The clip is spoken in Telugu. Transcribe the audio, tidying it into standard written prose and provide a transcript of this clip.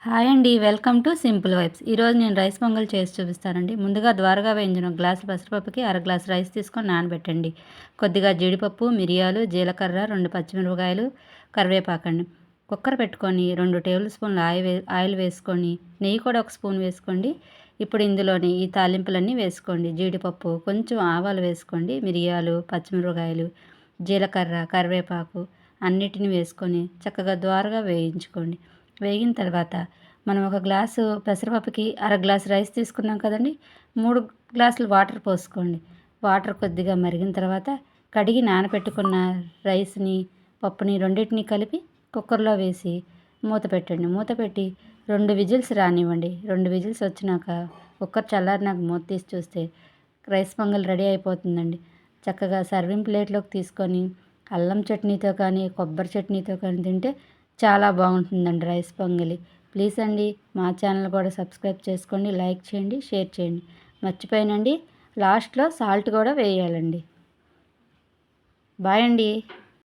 హాయ్ అండి. Welcome to simple vibes. ఈరోజు నేను రైస్ పొంగల్ చేసి చూపిస్తానండి. ముందుగా ద్వారగా వేయించిన ఒక గ్లాసు పెసరపప్పుకి గ్లాసు రైస్ తీసుకొని నానబెట్టండి. కొద్దిగా జీడిపప్పు, మిరియాలు, జీలకర్ర, 2 పచ్చిమిరపకాయలు, కరివేపాకండి. కుక్కర్ పెట్టుకొని 2 టేబుల్ స్పూన్లు ఆయిల్ వేసుకొని, నెయ్యి కూడా 1 స్పూన్ వేసుకోండి. ఇప్పుడు ఇందులోని ఈ తాలింపులన్నీ వేసుకోండి. జీడిపప్పు, కొంచెం ఆవాలు వేసుకోండి, మిరియాలు, పచ్చిమిరపకాయలు, జీలకర్ర, కరివేపాకు అన్నిటిని వేసుకొని చక్కగా ద్వారగా వేయించుకోండి. వేగిన తర్వాత మనం ఒక గ్లాసు పెసరపప్పుకి గ్లాసు రైస్ తీసుకున్నాం కదండి. 3 గ్లాసులు వాటర్ పోసుకోండి. వాటర్ కొద్దిగా మరిగిన తర్వాత కడిగి నానబెట్టుకున్న రైస్ని, పప్పుని రెండింటిని కలిపి కుక్కర్లో వేసి మూత పెట్టండి. మూత పెట్టి 2 విజిల్స్ రానివ్వండి. 2 విజిల్స్ వచ్చినాక కుక్కర్ చల్లారినాక మూత తీసి చూస్తే రైస్ పొంగల్ రెడీ అయిపోతుందండి. చక్కగా సర్వింగ్ ప్లేట్లోకి తీసుకొని అల్లం చట్నీతో కానీ, కొబ్బరి చట్నీతో కానీ తింటే చాలా బాగుంటుందండి రైస్ పొంగలి. ప్లీజ్ అండి, మా ఛానల్ కూడా సబ్స్క్రైబ్ చేసుకోండి, లైక్ చేయండి, షేర్ చేయండి. మర్చిపోయానండి, లాస్ట్లో సాల్ట్ కూడా వేయాలండి. బాయ్ అండి.